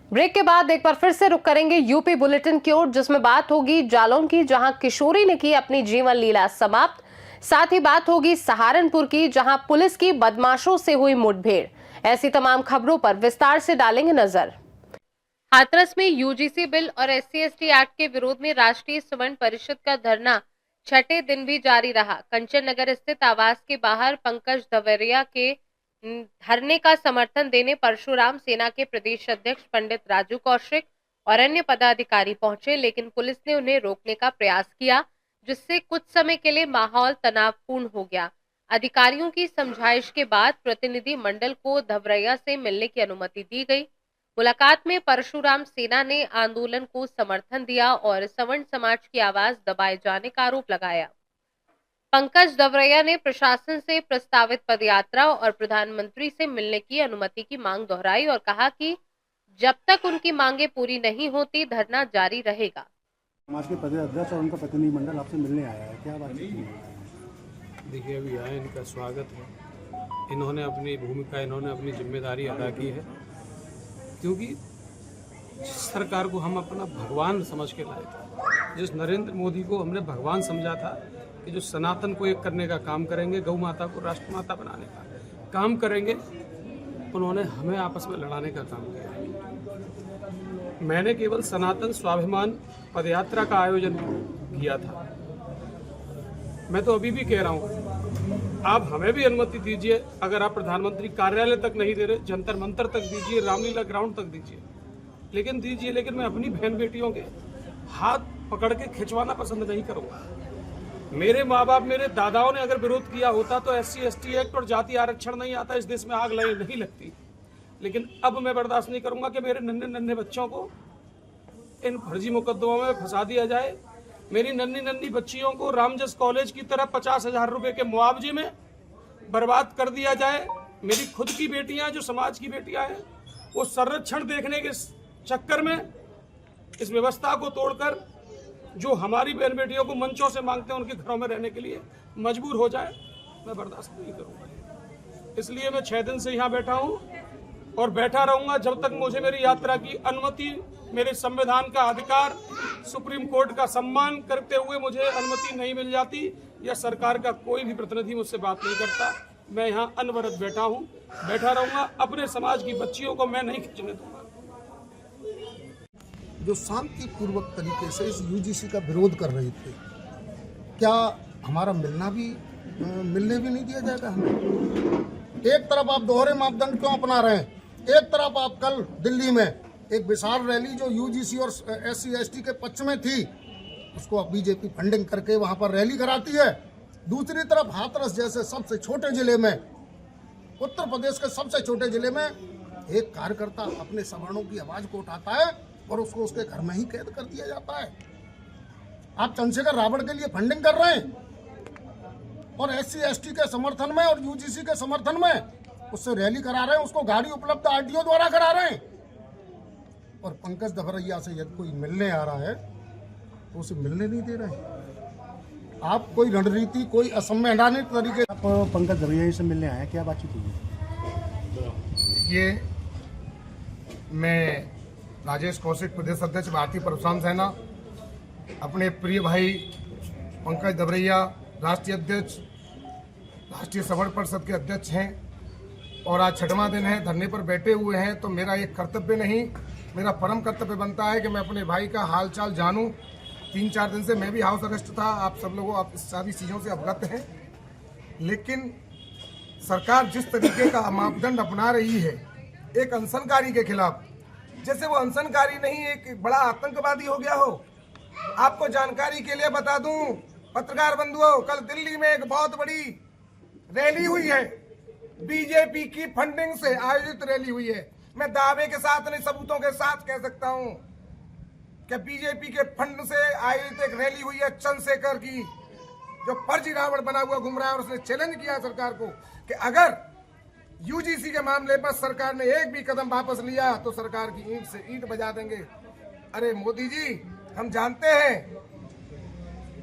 Break के बाद एक बार फिर से रुक करेंगे यूपी बुलेटिन की ओर, जिसमें बात होगी जालौन की, जहां किशोरी ने की अपनी जीवन लीला समाप्त। साथ ही बात होगी सहारनपुर की, जहां पुलिस की बदमाशों से हुई मुठभेड़। ऐसी तमाम खबरों पर विस्तार से डालेंगे नजर। हाथरस में यूजीसी बिल और SC/ST एक्ट के विरोध में राष्ट्रीय स्वर्ण परिषद का धरना छठे दिन भी जारी रहा। कंचन नगर स्थित आवास के बाहर पंकज दवरिया के धरने का समर्थन देने परशुराम सेना के प्रदेश अध्यक्ष पंडित राजू कौशिक और अन्य पदाधिकारी पहुंचे, लेकिन पुलिस ने उन्हें रोकने का प्रयास किया, जिससे कुछ समय के लिए माहौल तनावपूर्ण हो गया। अधिकारियों की समझाइश के बाद प्रतिनिधि मंडल को दवरिया से मिलने की अनुमति दी गई। मुलाकात में परशुराम सेना ने आंदोलन को समर्थन दिया और सवर्ण समाज की आवाज दबाए जाने का आरोप लगाया। पंकज दवरिया ने प्रशासन से प्रस्तावित पदयात्रा और प्रधानमंत्री से मिलने की अनुमति की मांग दोहराई और कहा कि जब तक उनकी मांगे पूरी नहीं होती धरना जारी रहेगा। समाज के पदाध्यक्ष और उनका प्रतिनिधिमंडल आपसे मिलने आया है, क्या बात है? देखिए, अभी आए, इनका स्वागत है। इन्होंने अपनी भूमिका, इन्होंने अपनी जिम्मेदारी अदा की है, क्योंकि जिस सरकार को हम अपना भगवान समझ के लाए थे, जिस नरेंद्र मोदी को हमने भगवान समझा था कि जो सनातन को एक करने का काम करेंगे, गौ माता को राष्ट्रमाता बनाने का काम करेंगे, उन्होंने हमें आपस में लड़ाने का काम किया। मैंने केवल सनातन स्वाभिमान पदयात्रा का आयोजन किया था। मैं तो अभी भी कह रहा हूँ, आप हमें भी अनुमति दीजिए। अगर आप प्रधानमंत्री कार्यालय तक नहीं दे रहे, जंतर मंतर तक दीजिए, रामलीला ग्राउंड तक दीजिए, लेकिन दीजिए। लेकिन मैं अपनी बहन बेटियों के हाथ पकड़ के खिंचवाना पसंद नहीं करूँगा। मेरे माँ बाप, मेरे दादाओं ने अगर विरोध किया होता तो SC/ST एक्ट और जाति आरक्षण नहीं आता, इस देश में आग नहीं लगती। लेकिन अब मैं बर्दाश्त नहीं करूंगा कि मेरे नन्हे नन्हे बच्चों को इन फर्जी मुकदमों में फंसा दिया जाए। मेरी नन्ही नन्ही बच्चियों को रामजस कॉलेज की तरह 50,000 रुपए के मुआवजे में बर्बाद कर दिया जाए। मेरी खुद की बेटियां, जो समाज की बेटियां हैं, वो संरक्षण देखने के चक्कर में इस व्यवस्था को तोड़कर जो हमारी बहन बेटियों को मंचों से मांगते हैं उनके घरों में रहने के लिए मजबूर हो जाए, मैं बर्दाश्त नहीं करूंगा। इसलिए मैं 6 दिन से यहाँ बैठा हूँ और बैठा रहूंगा जब तक मुझे मेरी यात्रा की अनुमति, मेरे संविधान का अधिकार, सुप्रीम कोर्ट का सम्मान करते हुए मुझे अनुमति नहीं मिल जाती, या सरकार का कोई भी प्रतिनिधि मुझसे बात नहीं करता। मैं यहाँ अनवरत बैठा हूँ, बैठा रहूंगा। अपने समाज की बच्चियों को मैं नहीं खींचने दूंगा। जो शांतिपूर्वक तरीके से इस यूजीसी का विरोध कर रहे थे, क्या हमारा मिलने भी नहीं दिया जाएगा हमें? एक तरफ आप दोहरे मापदंड क्यों अपना रहे हैं? एक तरफ आप कल दिल्ली में एक विशाल रैली जो यूजीसी और SC/ST के पक्ष में थी, उसको अब बीजेपी फंडिंग करके वहां पर रैली कराती है। दूसरी तरफ हाथरस जैसे सबसे छोटे जिले में, उत्तर प्रदेश के सबसे छोटे जिले में, एक कार्यकर्ता अपने सवर्णों की आवाज को उठाता है और उसको उसके घर में ही कैद कर दिया जाता है। आप चंद्रशेखर रावण के लिए फंडिंग कर रहे हैं और SC/ST के समर्थन में और यूजीसी के समर्थन में उससे रैली करा रहे हैं, उसको गाड़ी उपलब्ध RTO द्वारा करा रहे हैं। और पंकज दवरिया से यदि कोई मिलने आ रहा है तो उसे मिलने नहीं दे रहे हैं। आप कोई रणनीति, कोई असंवैधानिक तरीके। आप पंकज दवरिया से मिलने आए, क्या बातचीत हुई? ये मैं राजेश कौशिक, प्रदेश अध्यक्ष भारतीय परशुराम सेना, अपने प्रिय भाई पंकज दवरिया राष्ट्रीय अध्यक्ष, राष्ट्रीय सवर्ण परिषद के अध्यक्ष हैं और आज 6वां दिन है, धरने पर बैठे हुए हैं। तो मेरा एक कर्तव्य नहीं, मेरा परम कर्तव्य बनता है कि मैं अपने भाई का हालचाल जानूं। 3-4 दिन से मैं भी हाउस अरेस्ट था, आप सब लोगों, आप इस सारी चीज़ों से अवगत हैं। लेकिन सरकार जिस तरीके का मापदंड अपना रही है एक अनशनकारी के खिलाफ, जैसे वो अनशनकारी नहीं एक बड़ा आतंकवादी हो गया हो। आपको जानकारी के लिए बता दूं, पत्रकार बंधुओं, कल दिल्ली में एक बहुत बड़ी रैली हुई है, बीजेपी की फंडिंग से आयोजित रैली हुई है। मैं दावे के साथ नहीं, सबूतों के साथ कह सकता हूं कि बीजेपी के फंड से आयोजित एक रैली हुई है चंद्रशेखर की, जो फर्जी रावण बना हुआ घूम रहा है। और उसने चैलेंज किया सरकार को कि अगर यूजीसी के मामले पर सरकार ने एक भी कदम वापस लिया तो सरकार की ईंट से ईंट बजा देंगे। अरे मोदी जी, हम जानते हैं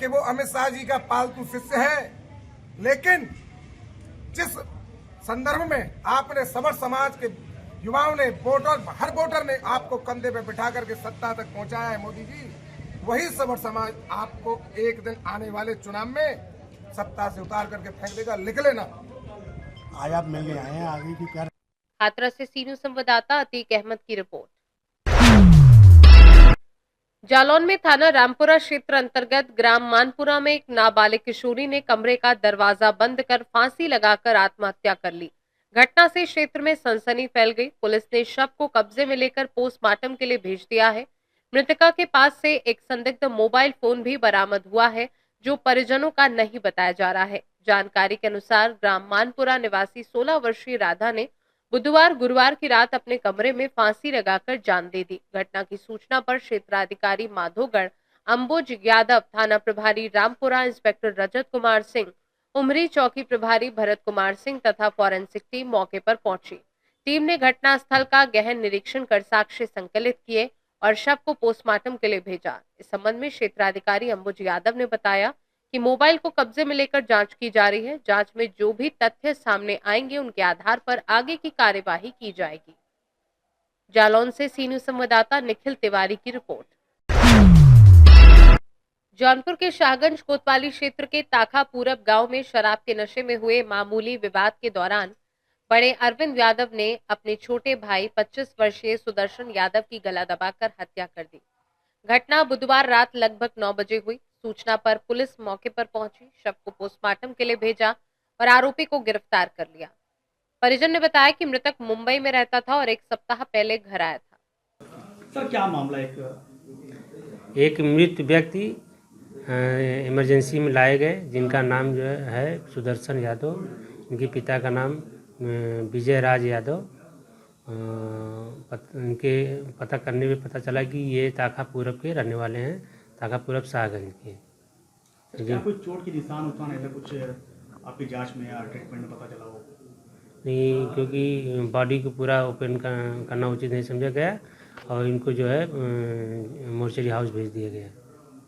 कि वो अमित शाह जी का पालतू शिष्य है, लेकिन जिस संदर्भ में आपने सबर समाज के युवाओं ने, वोटर, हर वोटर ने आपको कंधे पे बिठा करके सत्ता तक पहुंचाया है मोदी जी, वही सबर समाज आपको एक दिन आने वाले चुनाव में सत्ता से उतार करके फेंक देगा, लिख लेना। आज आप मिलने आए हैं, आगे की क्या? हाथरस से सीनू संवाददाता अतीक अहमद की रिपोर्ट। जालौन में थाना रामपुरा क्षेत्र अंतर्गत ग्राम मानपुरा में एक नाबालिग किशोरी ने कमरे का दरवाजा बंद कर फांसी लगाकर आत्महत्या कर ली। घटना से क्षेत्र में सनसनी फैल गई। पुलिस ने शव को कब्जे में लेकर पोस्टमार्टम के लिए भेज दिया है। मृतका के पास से एक संदिग्ध मोबाइल फोन भी बरामद हुआ है, जो परिजनों का नहीं बताया जा रहा है। जानकारी के अनुसार ग्राम मानपुरा निवासी 16 वर्षीय राधा ने बुधवार गुरुवार की रात अपने कमरे में फांसी लगाकर जान दे दी। घटना की सूचना पर क्षेत्राधिकारी माधोगढ़ अंबुज यादव, थाना प्रभारी रामपुरा इंस्पेक्टर रजत कुमार सिंह, उमरी चौकी प्रभारी भरत कुमार सिंह तथा फॉरेंसिक टीम मौके पर पहुंची। टीम ने घटनास्थल का गहन निरीक्षण कर साक्ष्य संकलित किए और शव को पोस्टमार्टम के लिए भेजा। इस संबंध में क्षेत्राधिकारी अंबुज यादव ने बताया कि मोबाइल को कब्जे में लेकर जांच की जा रही है। जांच में जो भी तथ्य सामने आएंगे उनके आधार पर आगे की कार्यवाही की जाएगी। जालौन से सीनू संवाददाता निखिल तिवारी की रिपोर्ट। जौनपुर के शाहगंज कोतवाली क्षेत्र के ताखा पूरब गांव में शराब के नशे में हुए मामूली विवाद के दौरान बड़े अरविंद यादव ने अपने छोटे भाई 25 वर्षीय सुदर्शन यादव की गला दबाकर हत्या कर दी। घटना बुधवार रात लगभग 9 बजे हुई। सूचना पर पुलिस मौके पर पहुंची, शव को पोस्टमार्टम के लिए भेजा और आरोपी को गिरफ्तार कर लिया। परिजन ने बताया कि मृतक मुंबई में रहता था और एक सप्ताह पहले घर आया था। सर क्या मामला? एक मृत व्यक्ति इमरजेंसी में लाए गए, जिनका नाम जो है सुदर्शन यादव, इनके पिता का नाम विजय राज यादव। इनके पता करने में पता चला कि ये ताखा पूरब के रहने वाले हैं, ताखा पूरब शाहगंज के। क्या कोई चोट की निशान उठान ऐसा कुछ आपकी जांच में या ट्रीटमेंट में पता चला हो? नहीं, क्योंकि बॉडी को पूरा ओपन करना उचित नहीं समझा गया और इनको जो है मोर्चरी हाउस भेज दिया गया।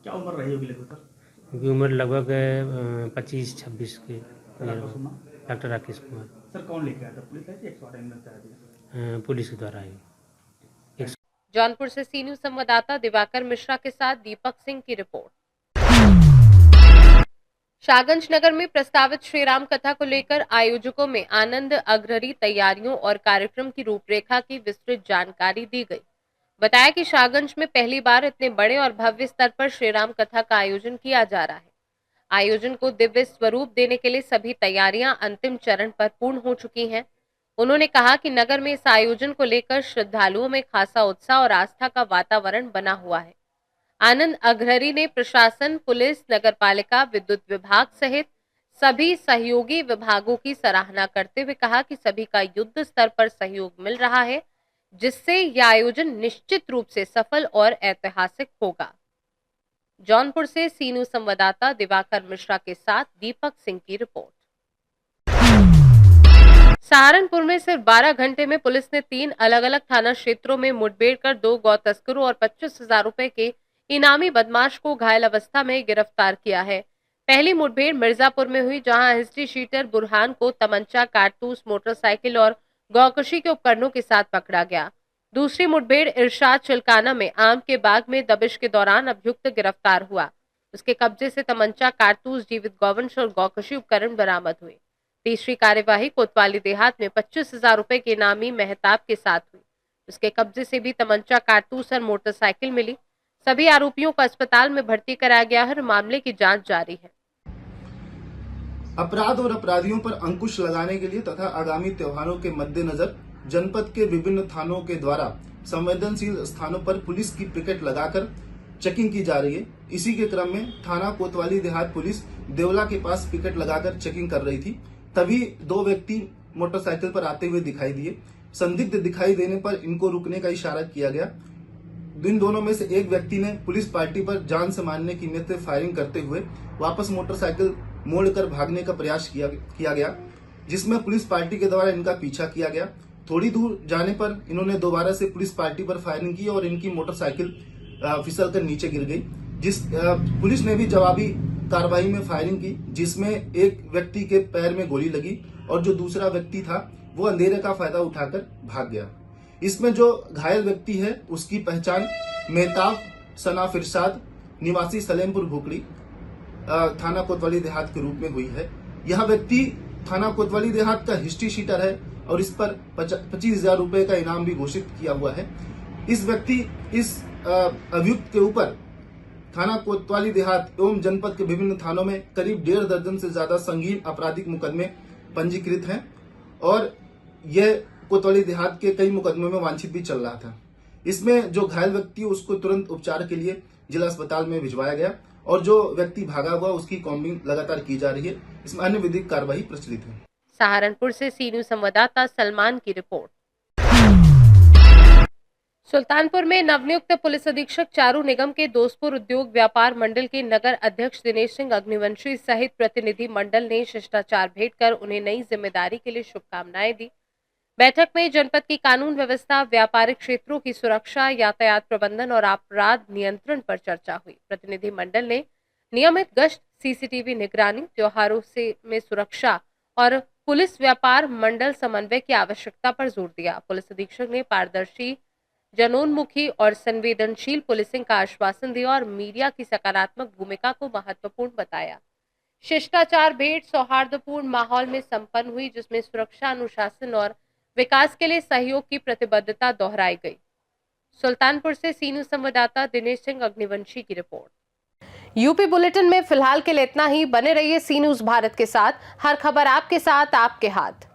क्या उम्र रही होगी लगभग सर? इनकी उम्र लगभग 25-26 के। डॉक्टर राकेश कुमार। सर कौन लेके आया था? पुलिस आई थी? 108 एम्बुलेंस आई थी? पुलिस के द्वारा आई। जौनपुर से सीनू संवाददाता दिवाकर मिश्रा के साथ दीपक सिंह की रिपोर्ट। शाहगंज नगर में प्रस्तावित श्रीराम कथा को लेकर आयोजकों में आनंद अग्रही तैयारियों और कार्यक्रम की रूपरेखा की विस्तृत जानकारी दी गई। बताया कि शाहगंज में पहली बार इतने बड़े और भव्य स्तर पर श्रीराम कथा का आयोजन किया जा रहा है। आयोजन को दिव्य स्वरूप देने के लिए सभी तैयारियां अंतिम चरण पर पूर्ण हो चुकी हैं। उन्होंने कहा कि नगर में इस आयोजन को लेकर श्रद्धालुओं में खासा उत्साह और आस्था का वातावरण बना हुआ है। आनंद अग्रही ने प्रशासन, पुलिस, नगरपालिका, विद्युत विभाग सहित सभी सहयोगी विभागों की सराहना करते हुए कहा कि सभी का युद्ध स्तर पर सहयोग मिल रहा है, जिससे यह आयोजन निश्चित रूप से सफल और ऐतिहासिक होगा। जौनपुर से सीनू संवाददाता दिवाकर मिश्रा के साथ दीपक सिंह की रिपोर्ट। सहारनपुर में सिर्फ 12 घंटे में पुलिस ने 3 अलग अलग थाना क्षेत्रों में मुठभेड़ कर 2 गौ तस्करों और 25,000 रुपए के इनामी बदमाश को घायल अवस्था में गिरफ्तार किया है। पहली मुठभेड़ मिर्जापुर में हुई, जहां हिस्ट्री शीटर बुरहान को तमंचा, कारतूस, मोटरसाइकिल और गौकशी के उपकरणों के साथ पकड़ा गया। दूसरी मुठभेड़ इरशाद चिलकाना में आम के बाग में दबिश के दौरान अभियुक्त गिरफ्तार हुआ। उसके कब्जे से तमंचा, कारतूस, जीवित गौवंश और गौकशी उपकरण बरामद हुए। तीसरी कार्यवाही कोतवाली देहात में 25,000 रुपए के इनामी मेहताब के साथ हुई। उसके कब्जे से भी तमंचा, कारतूस और मोटरसाइकिल मिली। सभी आरोपियों को अस्पताल में भर्ती कराया गया है और मामले की जांच जारी है। अपराध और अपराधियों पर अंकुश लगाने के लिए तथा आगामी त्योहारों के मद्देनजर जनपद के विभिन्न थानों के द्वारा संवेदनशील स्थानों पर पुलिस की पिकेट लगाकर चेकिंग की जा रही है। इसी के क्रम में थाना कोतवाली देहात पुलिस देवला के पास पिकेट लगाकर चेकिंग कर रही थी, तभी 2 व्यक्ति मोटरसाइकिल पर आते हुए दिखाई दिए। संदिग्ध दिखाई देने पर इनको रुकने का इशारा किया गया। इन दोनों में से एक व्यक्ति ने पुलिस पार्टी पर जान से मारने की नीयत से फायरिंग करते हुए वापस मोटरसाइकिल मोड़कर भागने का प्रयास किया गया, जिसमें पुलिस पार्टी के द्वारा इनका पीछा किया गया। थोड़ी दूर जाने पर इन्होंने दोबारा से पुलिस पार्टी पर फायरिंग की और इनकी मोटरसाइकिल फिसल कर नीचे गिर गई, पुलिस ने भी जवाबी कार्रवाई में फायरिंग की, जिसमें एक व्यक्ति के पैर में गोली लगी और जो दूसरा व्यक्ति था वो अंधेरे का फायदा उठाकर भाग गया। इसमें जो घायल व्यक्ति है उसकी पहचान मेहताब सना फिरसाद निवासी सलेमपुर भुकड़ी थाना कोतवाली देहात के रूप में हुई है। यह व्यक्ति थाना कोतवाली देहात का हिस्ट्री शीटर है और इस पर 25,000 रुपए का इनाम भी घोषित किया हुआ है। इस अभियुक्त के ऊपर थाना कोतवाली देहात एवं जनपद के विभिन्न थानों में करीब 1.5 दर्जन से ज्यादा संगीन आपराधिक मुकदमे पंजीकृत हैं और यह कोतवाली देहात के कई मुकदमों में वांछित भी चल रहा था। इसमें जो घायल व्यक्ति है उसको तुरंत उपचार के लिए जिला अस्पताल में भिजवाया गया और जो व्यक्ति भागा हुआ उसकी कॉम्बिंग लगातार की जा रही है। इसमें अन्य विधिक कार्रवाई प्रचलित है। सहारनपुर से सी न्यूज संवाददाता सलमान की रिपोर्ट। सुल्तानपुर में नवनियुक्त पुलिस अधीक्षक चारू निगम के दोस्तपुर उद्योग व्यापार मंडल के नगर अध्यक्ष दिनेश सिंह अग्निवंशी सहित प्रतिनिधि मंडल ने शिष्टाचार भेंट कर उन्हें नई जिम्मेदारी के लिए शुभकामनाएं दी। बैठक में जनपद की कानून व्यवस्था, व्यापारिक क्षेत्रों की सुरक्षा, यातायात प्रबंधन और अपराध नियंत्रण पर चर्चा हुई। प्रतिनिधि मंडल ने नियमित गश्त, सीसीटीवी निगरानी, त्योहारों में सुरक्षा और पुलिस व्यापार मंडल समन्वय की आवश्यकता पर जोर दिया। पुलिस अधीक्षक ने पारदर्शी, जनोन्मुखी और संवेदनशील पुलिसिंग का आश्वासन दिया और मीडिया की सकारात्मक भूमिका को महत्वपूर्ण बताया। शिष्टाचार भेंट सौहार्दपूर्ण माहौल में संपन्न हुई, जिसमें सुरक्षा, अनुशासन और विकास के लिए सहयोग की प्रतिबद्धता दोहराई गई। सुल्तानपुर से सी न्यूज संवाददाता दिनेश सिंह अग्निवंशी की रिपोर्ट। यूपी बुलेटिन में फिलहाल के लिए इतना ही। बने रहिए सी न्यूज भारत के साथ। हर खबर आपके साथ, आपके हाथ।